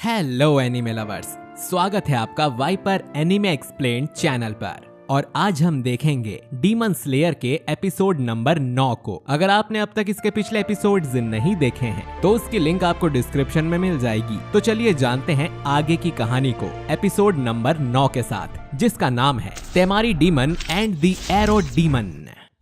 Hello anime lovers, स्वागत है आपका वाइपर एनिमे एक्सप्लेन्ड चैनल पर। और आज हम देखेंगे डीमन स्लेयर के एपिसोड नंबर 9 को। अगर आपने अब तक इसके पिछले एपिसोड्स नहीं देखे हैं तो उसकी लिंक आपको डिस्क्रिप्शन में मिल जाएगी। तो चलिए जानते हैं आगे की कहानी को एपिसोड नंबर 9 के साथ, जिसका नाम है Temari demon and the arrow demon.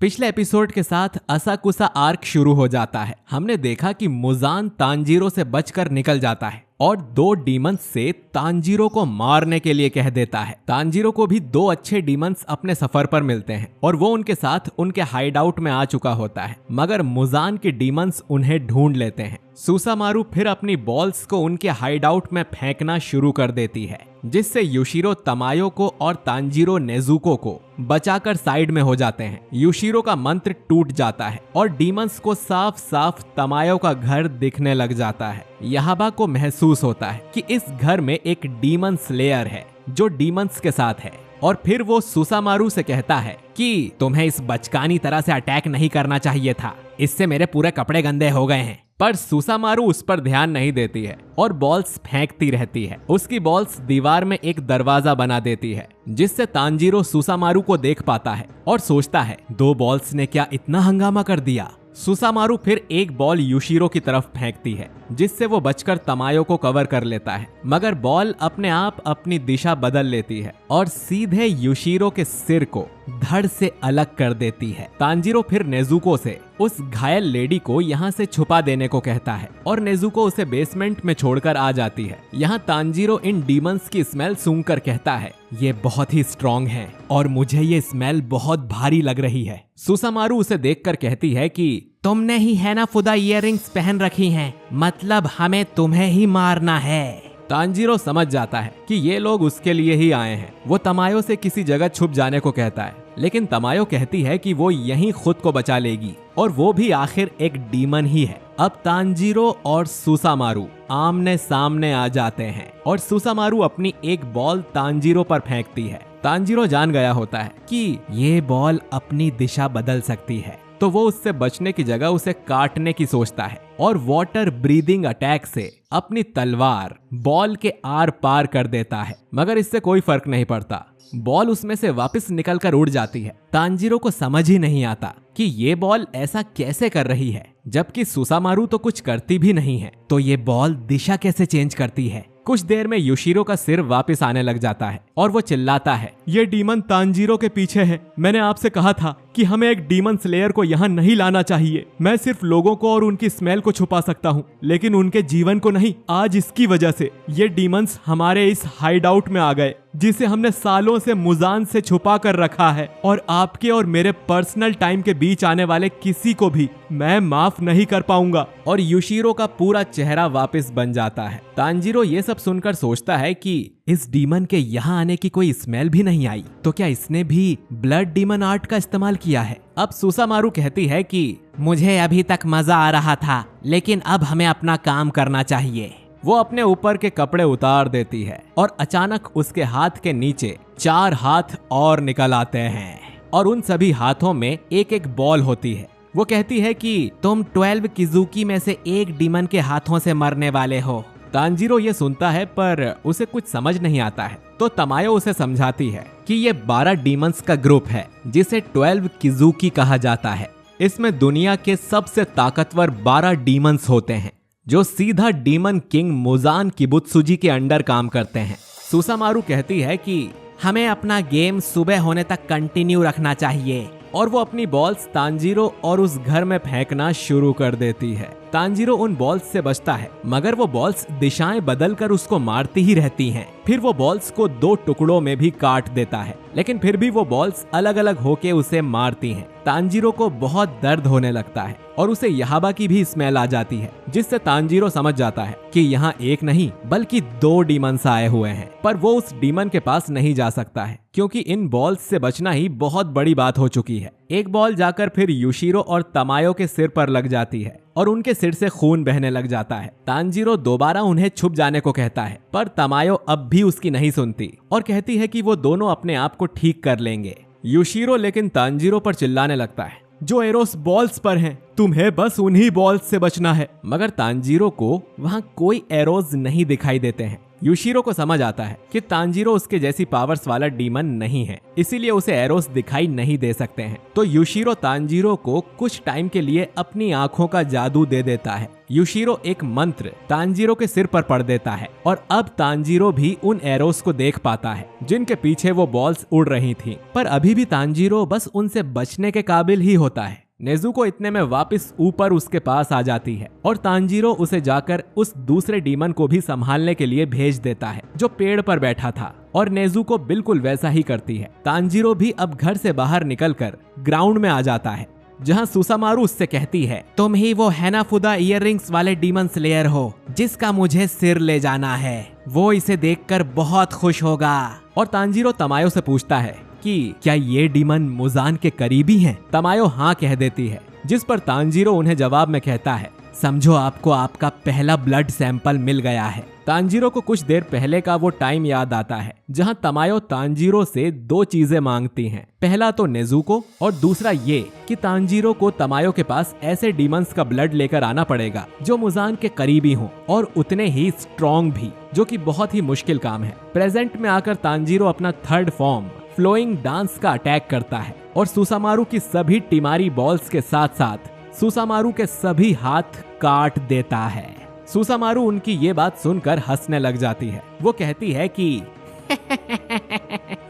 पिछले एपिसोड के साथ असाकुसा आर्क शुरू हो जाता है। हमने देखा कि मुजान तांजीरो से बचकर निकल जाता है और दो डीमंस से तांजीरो को मारने के लिए कह देता है। तांजीरो को भी दो अच्छे डीमंस अपने सफर पर मिलते हैं और वो उनके साथ उनके हाइड आउट में आ चुका होता है, मगर मुजान के डीमंस उन्हें ढूंढ लेते हैं। सुसामारू फिर अपनी बॉल्स को उनके हाइड आउट में फेंकना शुरू कर देती है, जिससे युशिरो तमायो को और तांजीरो नेजुको को बचाकर साइड में हो जाते हैं। युशिरो का मंत्र टूट जाता है और डीमंस को साफ साफ तमायो का घर दिखने लग जाता है। यहाबा को महसूस होता है कि इस घर में एक डीमन स्लेयर है जो डीमंस के साथ है, और फिर वो सुसामारू से कहता है कि तुम्हें इस बचकानी तरह से अटैक नहीं करना चाहिए था, इससे मेरे पूरे कपड़े गंदे हो गए हैं। पर सुसामारू उस पर ध्यान नहीं देती है और बॉल्स फेंकती रहती है। उसकी बॉल्स दीवार में एक दरवाजा बना देती है, जिससे तांजीरो सुसामारू को देख पाता है और सोचता है दो बॉल्स ने क्या इतना हंगामा कर दिया। सुसामारू फिर एक बॉल युशिरो की तरफ फेंकती है, जिससे वो बचकर तमायो को कवर कर लेता है, मगर बॉल अपने आप अपनी दिशा बदल लेती है और सीधे युशिरो के सिर को धड़ से अलग कर देती है। तांजीरो फिर नेजुको से उस घायल लेडी को यहाँ से छुपा देने को कहता है और नेजुको उसे बेसमेंट में छोड़कर आ जाती है। यहाँ तांजीरो इन डीमंस की स्मेल सूंघकर कहता है ये बहुत ही स्ट्रॉन्ग है और मुझे ये स्मेल बहुत भारी लग रही है। सुसामारू उसे देखकर कहती है कि तुमने ही है ना फुदा इयररिंग्स पहन रखी हैं, मतलब हमें तुम्हें ही मारना है। तांजीरो समझ जाता है कि ये लोग उसके लिए ही आए हैं। वो तमायो से किसी जगह छुप जाने को कहता है, लेकिन तमायो कहती है कि वो यहीं खुद को बचा लेगी और वो भी आखिर एक डीमन ही है। अब तांजीरो और सुसामारू आमने सामने आ जाते हैं और सुसामारू अपनी एक बॉल तांजीरो पर फेंकती है। तांजीरो जान गया होता है कि ये बॉल अपनी दिशा बदल सकती है, तो वो उससे बचने की जगह उसे काटने की सोचता है और वाटर ब्रीदिंग अटैक से अपनी तलवार बॉल के आर पार कर देता है, मगर इससे कोई फर्क नहीं पड़ता। बॉल उसमें से वापस निकलकर उड़ जाती है। तांजीरो को समझ ही नहीं आता कि ये बॉल ऐसा कैसे कर रही है, जबकि सुसामारू तो कुछ करती भी नहीं है, तो ये बॉल दिशा कैसे चेंज करती है। कुछ देर में युशिरो का सिर वापस आने लग जाता है और वो चिल्लाता है ये डीमन तांजीरो के पीछे है। मैंने आपसे कहा था कि हमें एक डीमन स्लेयर को यहाँ नहीं लाना चाहिए। मैं सिर्फ लोगों को और उनकी स्मेल को छुपा सकता हूँ, लेकिन उनके जीवन को नहीं। आज इसकी वजह से ये डीमंस हमारे इस हाइड आउट में आ गए, जिसे हमने सालों से मुजान से छुपा कर रखा है, और आपके और मेरे पर्सनल टाइम के बीच आने वाले किसी को भी मैं माफ नहीं कर पाऊंगा। और युशिरो का पूरा चेहरा वापस बन जाता है। तांजीरो ये सब सुनकर सोचता है कि इस डीमन के यहाँ आने की कोई स्मेल भी नहीं आई, तो क्या इसने भी ब्लड डीमन आर्ट का इस्तेमाल किया है। अब सुसामारू कहती है कि मुझे अभी तक मजा आ रहा था, लेकिन अब हमें अपना काम करना चाहिए। वो अपने ऊपर के कपड़े उतार देती है और अचानक उसके हाथ के नीचे 4 हाथ और निकल आते हैं और उन सभी हाथों में एक एक बॉल होती है। वो कहती है कि तुम 12 किजुकी में से एक डीमन के हाथों से मरने वाले हो। तांजीरो ये सुनता है पर उसे कुछ समझ नहीं आता है, तो तमायो उसे समझाती है कि ये 12 डीमंस का ग्रुप है, जिसे 12 किजुकी कहा जाता है। इसमें दुनिया के सबसे ताकतवर 12 डीमंस होते हैं, जो सीधा डीमन किंग मुजान किबुत्सुजी के अंडर काम करते हैं। सुसामारू कहती है कि हमें अपना गेम सुबह होने तक कंटिन्यू रखना चाहिए, और वो अपनी बॉल्स तांजीरो और उस घर में फेंकना शुरू कर देती है। तांजीरो उन बॉल्स से बचता है, मगर वो बॉल्स दिशाएं बदलकर उसको मारती ही रहती हैं। फिर वो बॉल्स को 2 टुकड़ों में भी काट देता है, लेकिन फिर भी वो बॉल्स अलग अलग होके उसे मारती हैं। तांजीरो को बहुत दर्द होने लगता है और उसे यहाबा की भी स्मेल आ जाती है, जिससे तांजीरो समझ जाता है कि यहाँ एक नहीं बल्कि 2 डीमंस आए हुए हैं। पर वो उस डीमन के पास नहीं जा सकता है, क्योंकि इन बॉल्स से बचना ही बहुत बड़ी बात हो चुकी है। एक बॉल जाकर फिर युशिरो और तमायो के सिर पर लग जाती है और उनके सिर से खून बहने लग जाता है। तांजीरो दोबारा उन्हें छुप जाने को कहता है, पर तमायो अब भी उसकी नहीं सुनती और कहती है कि वो दोनों अपने आप को ठीक कर लेंगे। युशिरो लेकिन तांजीरो पर चिल्लाने लगता है, जो एरोस बॉल्स पर हैं, तुम्हें बस उन्हीं बॉल्स से बचना है। मगर तांजीरो को वहाँ कोई एरोज नहीं दिखाई देते हैं। यूशिरो को समझ आता है कि तांजीरो उसके जैसी पावर्स वाला डीमन नहीं है, इसीलिए उसे एरोस दिखाई नहीं दे सकते हैं। तो यूशिरो तांजीरो को कुछ टाइम के लिए अपनी आंखों का जादू दे देता है। यूशिरो एक मंत्र तांजीरो के सिर पर पढ़ देता है और अब तांजीरो भी उन एरोस को देख पाता है जिनके पीछे वो बॉल्स उड़ रही थी। पर अभी भी तांजीरो बस उनसे बचने के काबिल ही होता है। नेजुको इतने में वापस ऊपर उसके पास आ जाती है और तांजीरो उसे जाकर उस दूसरे डीमन को भी संभालने के लिए भेज देता है जो पेड़ पर बैठा था, और नेजुको बिल्कुल वैसा ही करती है। तांजीरो भी अब घर से बाहर निकलकर ग्राउंड में आ जाता है जहां सुसामारू उससे कहती है, तुम ही वो हैनाफुदा इयररिंग्स वाले डीमन स्लेयर हो जिसका मुझे सिर ले जाना है, वो इसे देखकर बहुत खुश होगा। और तांजीरो तमायो से पूछता है कि क्या ये डीमन मुजान के करीबी हैं? तमायो हाँ कह देती है, जिस पर तांजीरो उन्हें जवाब में कहता है, समझो आपको आपका पहला ब्लड सैंपल मिल गया है। तांजीरो को कुछ देर पहले का वो टाइम याद आता है जहां तमायो तांजीरो से दो चीजें मांगती हैं। पहला तो नेजुको और दूसरा ये कि तांजीरो को तमायो के पास ऐसे डीमंस का ब्लड लेकर आना पड़ेगा जो मुजान के करीबी हों और उतने ही स्ट्रॉन्ग भी, जो कि बहुत ही मुश्किल काम है। प्रेजेंट में आकर तांजीरो अपना थर्ड फॉर्म फ्लोइंग डांस का अटैक करता है और सुसामारू की सभी टिमारी बॉल्स के साथ साथ सुसामारू के सभी हाथ काट देता है। सुसामारू उनकी ये बात सुनकर हंसने लग जाती है। वो कहती है कि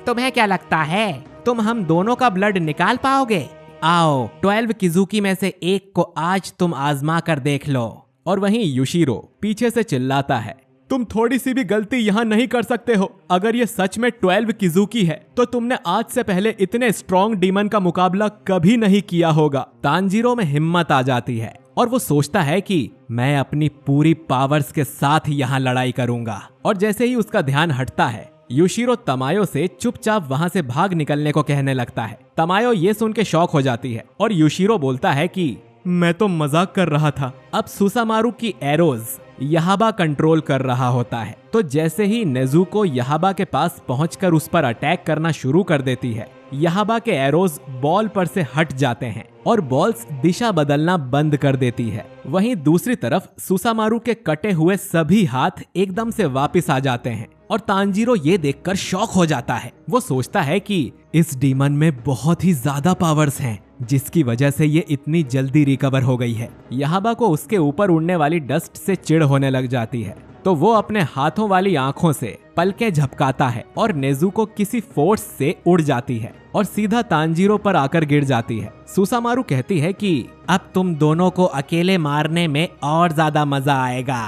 तुम्हें क्या लगता है तुम हम दोनों का ब्लड निकाल पाओगे? आओ 12 किजुकी में से एक को आज तुम आजमा कर देख लो। और वहीं यूशिरो पीछे से चिल्लाता है, तुम थोड़ी सी भी गलती यहाँ नहीं कर सकते हो। अगर ये सच में 12 किजुकी है तो तुमने आज से पहले इतने स्ट्रॉन्ग डीमन का मुकाबला कभी नहीं किया होगा। तांजीरो में हिम्मत आ जाती है और वो सोचता है कि मैं अपनी पूरी पावर्स के साथ यहाँ लड़ाई करूंगा। और जैसे ही उसका ध्यान हटता है, यूशिरो तमायो से चुपचाप वहाँ से भाग निकलने को कहने लगता है। तमायो ये सुन के शॉक हो जाती है और यूशिरो बोलता है कि मैं तो मजाक कर रहा था। अब सुसामारू की एरोज यहाबा कंट्रोल कर रहा होता है। तो जैसे ही नेजुको यहाबा के पास पहुंचकर उस पर अटैक करना शुरू कर देती है, यहाबा के एरोज बॉल पर से हट जाते हैं और बॉल्स दिशा बदलना बंद कर देती है। वहीं दूसरी तरफ सुसामारू के कटे हुए सभी हाथ एकदम से वापस आ जाते हैं और तांजीरो ये देखकर शॉक हो जाता है। वो सोचता है कि इस डीमन में बहुत ही ज्यादा पावर्स हैं, जिसकी वजह से ये इतनी जल्दी रिकवर हो गई है। यहाबा को उसके ऊपर उड़ने वाली डस्ट से चिढ़ होने लग जाती है, तो वो अपने हाथों वाली आंखों से पलकें झपकाता है और नेजुको किसी फोर्स से उड़ जाती है और सीधा तांजीरो पर आकर गिर जाती है। सुसामारू कहती है कि अब तुम दोनों को अकेले मारने में और ज्यादा मजा आएगा।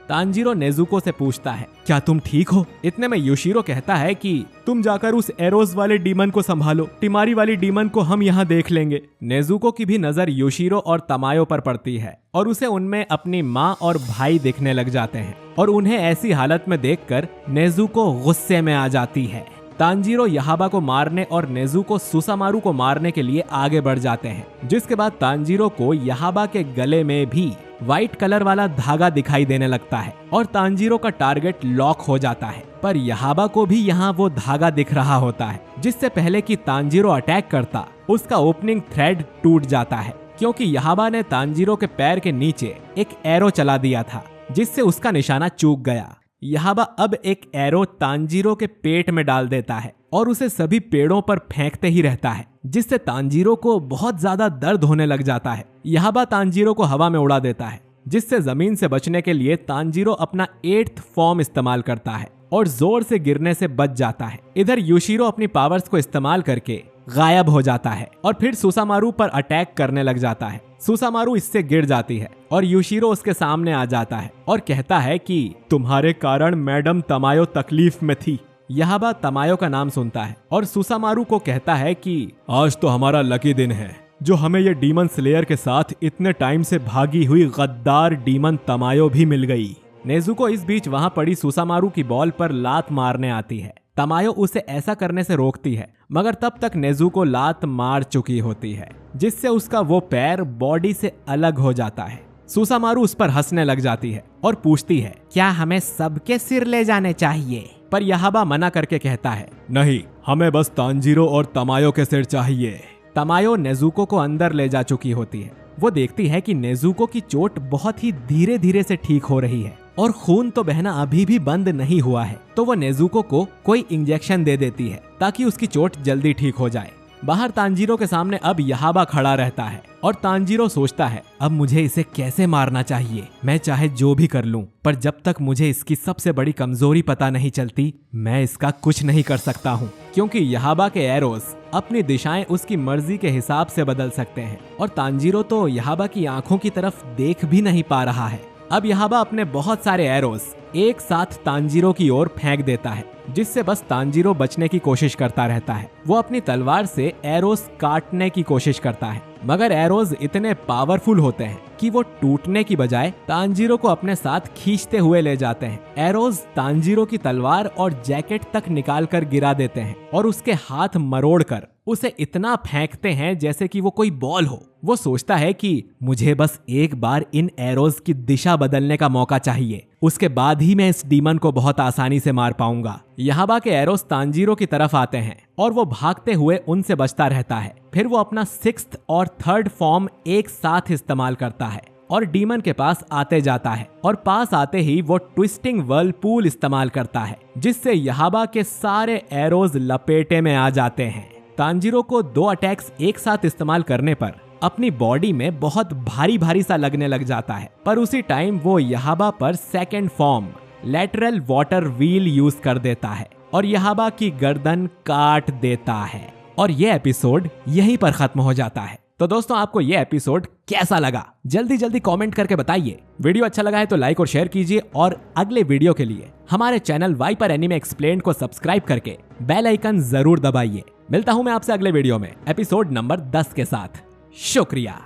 तांजीरो नेजुको से पूछता है, क्या तुम ठीक हो? इतने में यूशिरो कहता है कि तुम जाकर उस एरोज वाले डीमन को संभालो, टिमारी वाली डीमन को हम यहाँ देख लेंगे। नेजुको की भी नजर यूशिरो और तमायो पर पड़ती है और उसे उनमें अपनी माँ और भाई दिखने लग जाते हैं और उन्हें ऐसी हालत में देखकर नेजुको गुस्से में आ जाती है। तांजीरो यहाबा को मारने और नेजुको सुसामारू को मारने के लिए आगे बढ़ जाते हैं, जिसके बाद तांजीरो को यहाबा के गले में भी व्हाइट कलर वाला धागा दिखाई देने लगता है और तांजीरो का टारगेट लॉक हो जाता है। पर यहाबा को भी यहाँ वो धागा दिख रहा होता है, जिससे पहले कि तांजीरो अटैक करता उसका ओपनिंग थ्रेड टूट जाता है, क्योंकि यहाबा ने तांजीरो के पैर के नीचे एक एरो चला दिया था जिससे उसका निशाना चूक गया। यहाबा अब एक एरो तांजीरो के पेट में डाल देता है और उसे सभी पेड़ों पर फेंकते ही रहता है, जिससे तांजीरो को बहुत ज्यादा दर्द होने लग जाता है। यहाबा तांजीरो को हवा में उड़ा देता है, जिससे जमीन से बचने के लिए तांजीरो अपना 8th फॉर्म इस्तेमाल करता है और जोर से गिरने से बच जाता है। इधर यूशिरो अपनी पावर्स को इस्तेमाल करके गायब हो जाता है और फिर सुसामारू पर अटैक करने लग जाता है। सुसामारू इससे गिर जाती है और यूशिरो उसके सामने आ जाता है और कहता है कि तुम्हारे कारण मैडम तमायो तकलीफ में थी। यहाबा तमायो का नाम सुनता है और सुसामारू को कहता है कि आज तो हमारा लकी दिन है जो हमें ये डीमन स्लेयर के साथ इतने टाइम से भागी हुई गद्दार डीमन तमायो भी मिल गई। नेजुको इस बीच वहां पड़ी सुसामारू की बॉल पर लात मारने आती है। तमायो उसे ऐसा करने से रोकती है, मगर तब तक नेजुको लात मार चुकी होती है, जिससे उसका वो पैर बॉडी से अलग हो जाता है। सुसामारू उस पर हंसने लग जाती है और पूछती है, क्या हमें सबके सिर ले जाने चाहिए? पर यहाबा मना करके कहता है, नहीं, हमें बस तांजीरो और तमायो के सिर चाहिए। तमायो नेजुको को अंदर ले जा चुकी होती है वो देखती है कि नेजुको की चोट बहुत ही धीरे धीरे से ठीक हो रही है और खून तो बहना अभी भी बंद नहीं हुआ है। तो वो नेजुको को कोई इंजेक्शन दे देती है ताकि उसकी चोट जल्दी ठीक हो जाए। बाहर तांजीरो के सामने अब यहाबा खड़ा रहता है और तांजीरो सोचता है अब मुझे इसे कैसे मारना चाहिए। मैं चाहे जो भी कर लूं, पर जब तक मुझे इसकी सबसे बड़ी कमजोरी पता नहीं चलती मैं इसका कुछ नहीं कर सकता हूं। क्योंकि यहाबा के एरोस अपनी दिशाएं उसकी मर्जी के हिसाब से बदल सकते हैं और तांजीरो तो यहाबा की आंखों की तरफ देख भी नहीं पा रहा है। अब यहाबा अपने बहुत सारे एरोस एक साथ तांजीरो की ओर फेंक देता है, जिससे बस तांजीरो बचने की कोशिश करता रहता है। वो अपनी तलवार से एरोस काटने की कोशिश करता है, मगर एरोस इतने पावरफुल होते हैं कि वो टूटने की बजाय तांजीरो को अपने साथ खींचते हुए ले जाते हैं। एरोस तांजीरो की तलवार और जैकेट तक निकाल कर गिरा देते हैं और उसके हाथ मरोड़ कर उसे इतना फेंकते हैं जैसे कि वो कोई बॉल हो। वो सोचता है कि मुझे बस एक बार इन एरोस की दिशा बदलने का मौका चाहिए, उसके बाद ही मैं इस डीमन को बहुत आसानी से मार पाऊंगा। यहाबा के एरोस तांजीरो की तरफ आते हैं और वो भागते हुए उनसे बचता रहता है। फिर वो अपना 6th और 3rd फॉर्म एक साथ इस्तेमाल करता है और डीमन के पास आते जाता है और पास आते ही वो ट्विस्टिंग व्हर्लपूल इस्तेमाल करता है, जिससे यहाबा के सारे एरोस लपेटे में आ जाते हैं। तांजीरो को 2 अटैक्स एक साथ इस्तेमाल करने पर अपनी बॉडी में बहुत भारी भारी सा लगने लग जाता है, पर उसी टाइम वो यहाबा पर 2nd form lateral water wheel use कर देता है और यहाबा की गर्दन काट देता है और ये एपिसोड यहीं पर खत्म हो जाता है। तो दोस्तों, आपको ये एपिसोड कैसा लगा जल्दी जल्दी कमेंट करके बताइए। वीडियो अच्छा लगा है तो लाइक और शेयर कीजिए और अगले वीडियो के लिए हमारे चैनल वाइपर एनीमे एक्सप्लेन्ड को सब्सक्राइब करके बेल आइकन जरूर दबाइए। मिलता हूं मैं आपसे अगले वीडियो में एपिसोड नंबर 10 के साथ। शुक्रिया।